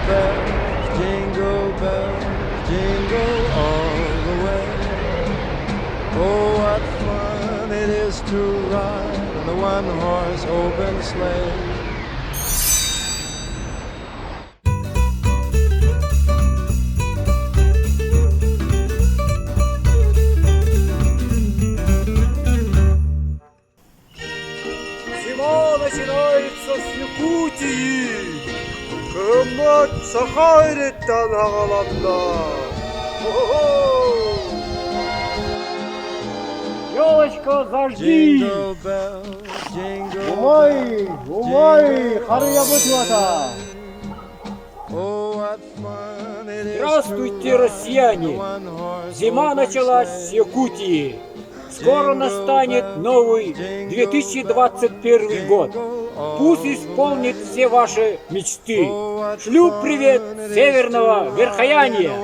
bells, jingle all the way. Oh, what fun it is to ride in the one-horse open sleigh. Зима начинается с Якутии. Кымбат Сахайреттан ағаланда. Елочка, зажги! Умай, умай, қария бұтуата! Здравствуйте, россияне! Зима началась с Якутии. Скоро настанет новый 2021 год. Пусть исполнит все ваши мечты. Шлю привет северного верхояния.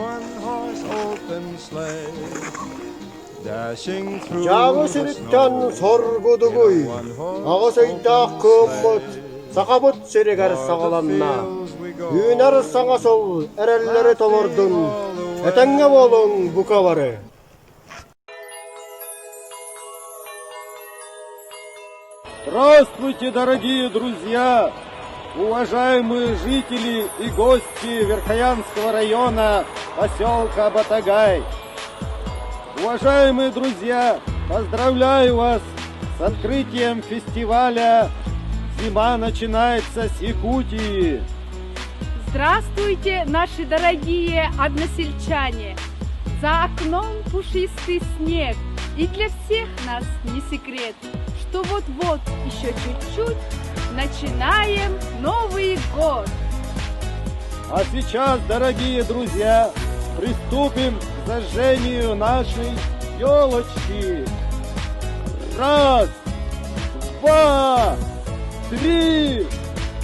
Жабысырыттан соргудугуй, ағысайдақ көммөт, сақабыт серегер сағаланна. Үйінар саңа сол әрәллері толордun, әтәңге болың бұқа бары. Здравствуйте, дорогие друзья, уважаемые жители и гости Верхоянского района поселка Батагай. Уважаемые друзья, поздравляю вас с открытием фестиваля «Зима начинается с Якутии». Здравствуйте, наши дорогие односельчане! За окном пушистый снег, и для всех нас не секрет, что вот-вот, еще чуть-чуть, начинаем Новый год. А сейчас, дорогие друзья, приступим к зажжению нашей елочки. Раз, два, три.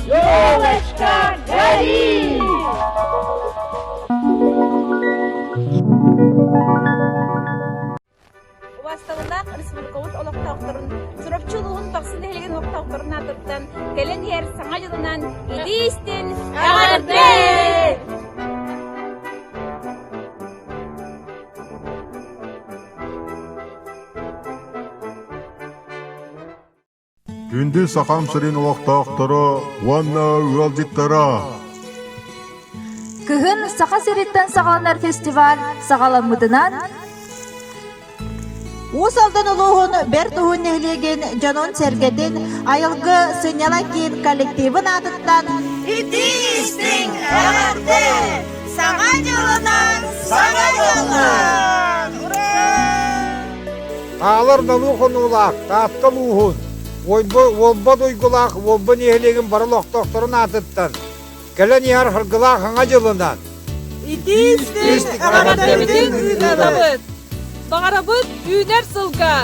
Елочка, гори! Васталлах республикабыз олақтақтарын, сұрапчылығын бақсын әлеген олақтақтарын атыптан, кәлен ер саңа жылынан едейістен әғарды! Күнді сақам сырын олақтақтары, уанна уалдиттара. Күхін Сақа Сереттен сағаланар фестиваль сағаламыдынан Усалдан улуғын бәр тұғын нәйлеген жанон сәргетін айылғы сыняла кейін коллективін атыттан Идистің әғарды, саңа жылынан, саңа жылынан! Алар налуғын улақ, таптал уғын. Олба дойгулақ, олба нәйлеген барылық тоқтырын атыттан. Кәлен яр қырғылақ аңа жылынан. Идистің әғарды, Бағарабыт үйнер сылға.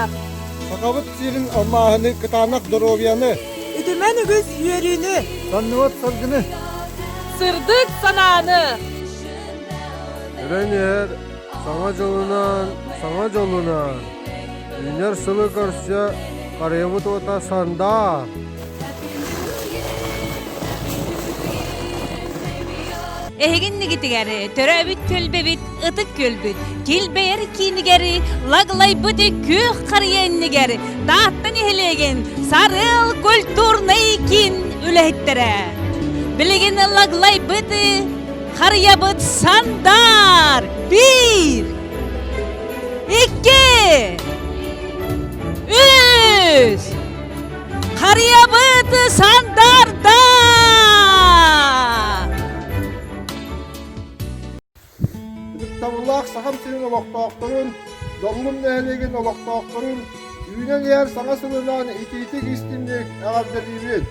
Сақабыт сирин алмағыны, кытанақ дұровияны. үдімен үгіз үйеріні, Санныват саргыны. Сырдык сананы. Кәлен саңа жолынан, үйнер сылы көрсе, қарайымыт ота санда. Ehegin nigitигери, төрөбүт көлбебит, ытык көлбүт, келбейер кинигери, лаглай бүді көк қариеннигери, даттан ehелеген, сарыл культурный кин үләйттірі. Білеген лаглай бүді, қариябыт сандар, 1, 2, 3, қариябыт сандарда! Табыллақ сақам сирин олақтақтырын, жолғын нәйлеген олақтақтырын, үйінен яр саңа сылынан итетік істіндек әғарды дейбет.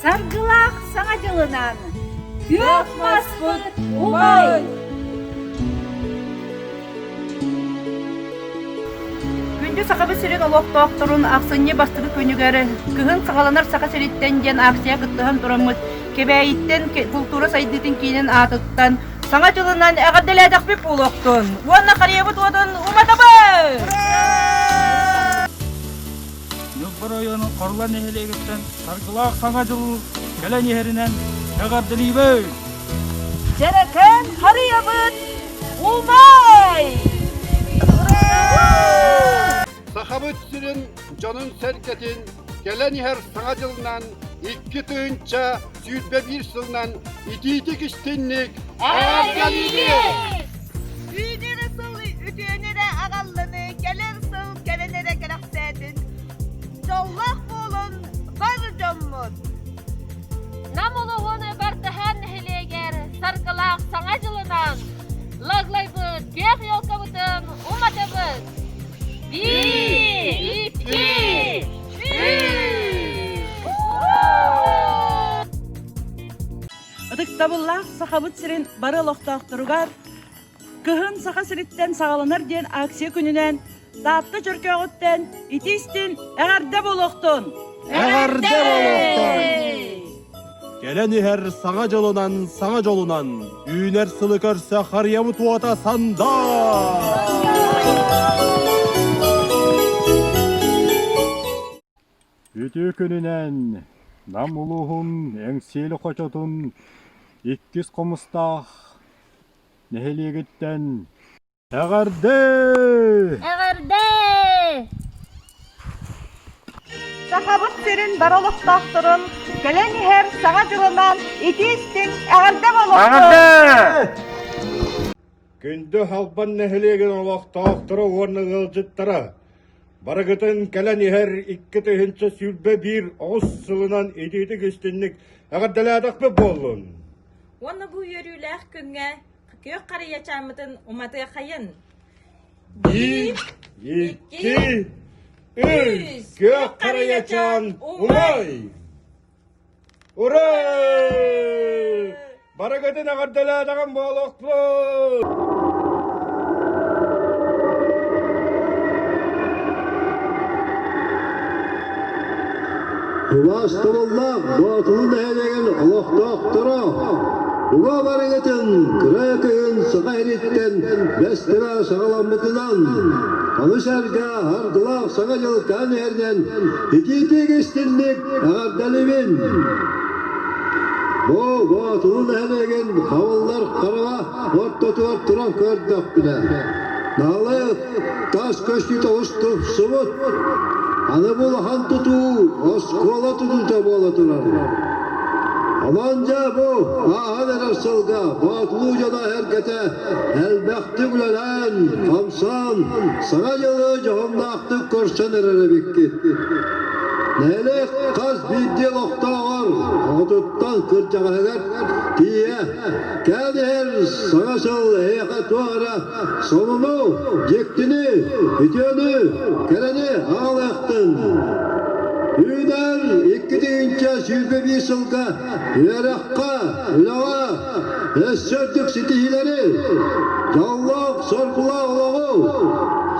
Саргылақ саңа жылынан. Көк маспыт умай. Күнді сақабы сирен олақтақтырын ақсынне бастығы көнігері. Күхін сағаланар сақа сиреттен ден ақсия күттіғын тұрамыз. Кебәйіттен культура сайдетін кейінен атыттан. Саңа жылынан әғадделәдіқ біп ұлықтын. Уанна қариябыт одан ұматабы! Нөкбір ойының қорлан ехелегіттен, Саргылақ саңа жылы кәлән ехерінен Эгардилибет. Jereken harıyabıt umay. Sahabıt sürün canın serketin gelen her sana yılından iki tığınca sürdü bir sılından ititik istinlik Üyüne nasıl ütüyenere ağallanı, gelir sıl gelenere gereksedin. Jollak bolun, var jommut. Namuluğun bartahan heleger sargılaq sana jılınan laglaybıt kök yolkabıtın umatabıt. 1, 2, 3. Ыдык табыллах сахабыт сирин бары лохтоохторугар кыһын саха сирitten сагаланар диэн акция күнүнен таатта чөркөөгөттен итистин эгарде болохтун. Эгардэ болохтун. Келен ихер саңа жолунан, үйнер сылы көрсө харьямы туата санда. Үтү күнүнен нам улуһун эңсиели хочотун иккис комустах нехелиегиттен эгерде Сахабыт сирин бары лохтоохторун келен ихер саҥа жылынан итистин эгарде болохтун. Күндө халбан нехелеген олохтоохтору уорны ылжыттара. Барыгытын келен ихер икки тыһынча сүрбе бир оҕус сылынан ититик истинник эгерделээдакпы боллун. Оны bu yörüylэх күнгө кök карыя чамытын уматы хайын. Bir, iki, üç, gök karayaçan, umay! Uray! Barakatın ağırdaladığın boğuluklu! Ulaştırılmak batılın eğlegen oloqtoqtara. Uga barıgıtın kırakın sıqayritten bestira sağlamıtıdan. Alışarga hargılaq sağa yılkan erden ititik istinlik ağardalibin. Bu batılın eğlegen kavallar karava orta tuvar turan kördük bile. Nalı taş köşkü toğuştup sıvıt. Anı bul han tutu, oskola tutunca bola turar. Amanca bu, ahan erer sılga, batlıca da herkete, elbekti gülelen, kamsan, sana yılı cahımdakti korsan erere bikkit. Nelik kaz biddi lokta var, atuttan kırcağa eger, diye, geldi her sana sıl eyaka tuara, sonunu, cektini, bütünü, kereni ağlayaktın. Üner iki deyince süzbe bir sılga, yürekka, ülava, esördük sitihileri, yallak, sorkula oğlu,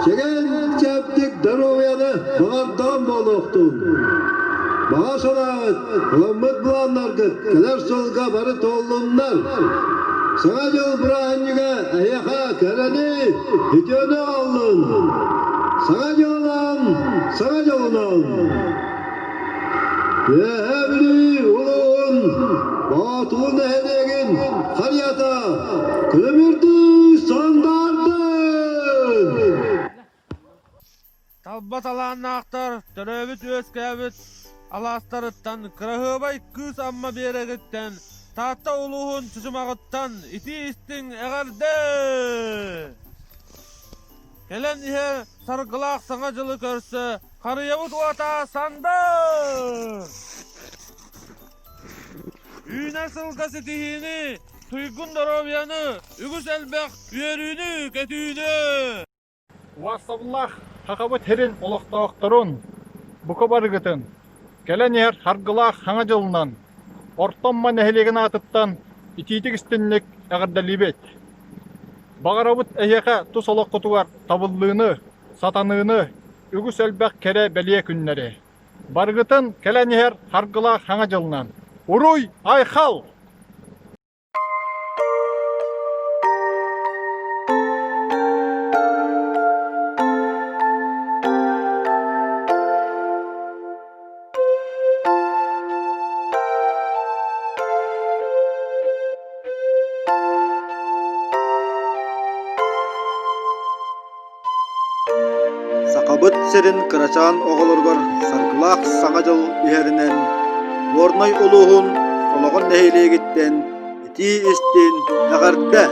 şegen çeptik daroviyanı bağırdan boluktun. Bağa sonra ımmıt bulanlar gıt, keler sılga barı tollunlar. Sana yıl bırakınca ayaka kereni, hütünü aldın. Sana yolunan. Ehli ulun, batılın hedegin, haryata, kılımirdi sandardın. Talbat alan aktar, töröbüt özkebüt, alastarıttan, kırahıbay kız amma beregitten, tahta uluğun çucumağıttan, iti istin egerde. Gelen ihe sargılaq saŋacılı körse, karıyabut vata sanda. Üyner sılga sitihini, tuygun darovyanı, ügüs elbek üyerünü, ketüğünü. Вассавлах хакабы терин олоқтоқтырын, бұқы барығытын, келен ер харгылақ хаңа жылынан, ортамма нәхелеген атыттан ититік істінлік әғірдәлібет. Бағарабыт әйеқа тұс олық құтуар табыллığını, сатанığını, үгіс әлбәқ кәрі бәлие күннері. Барығытын келен ер харгылақ хаңа жылынан. Уруй айхал! Быт серин кырачан оголоргор саргылах саңа жыл иһеринен Орнай улуһун сологон нэһилиэгиттен ити истин эгерде.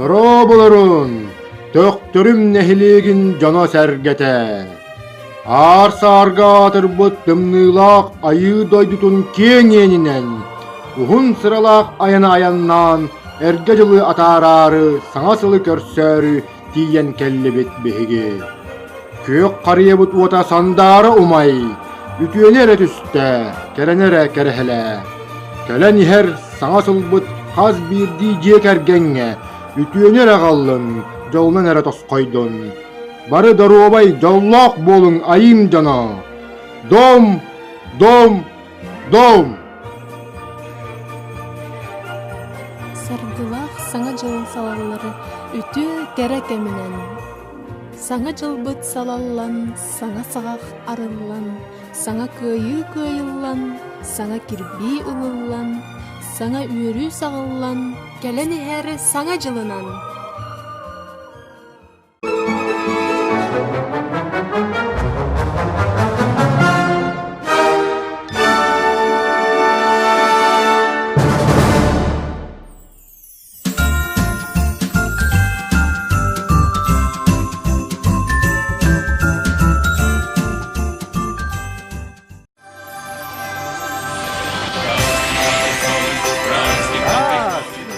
Роболорун төктөрүм нэһилиэгин жоно сэргете. Арсаарга атырбыт дымныылаах айыы дойдутун кеңиэнинен, ухун сыралаах аяна аяннан эрге жылы атаарары саңа сылы көрсөрү тиен келлебит биһиги. Кök карыйыбыт уота сандаары умай, үтүөнере түстэ, керенере керехеле. Келен ихер саңа сылбыт хаз бирди жекергенге, үтүөнере қаллын, жолнан эре тоскойдун. Бары доруобай жоллоқ болың айым жана. Дом, дом, дом. Саргылах саңа жылын салалары үтү керек эминен. Саңа жылбыт салаллан, саңа сағақ арыллан, саңа кыйы кыйыллан, саңа кирби улыллан, саңа үйрү сағыллан, келен ихери саңа жылынан.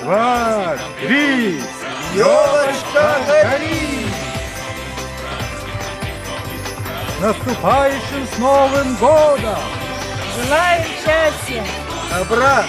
Два, три. Ёлочка гори! Наступающим с Новым годом! Желаем счастья! Добра!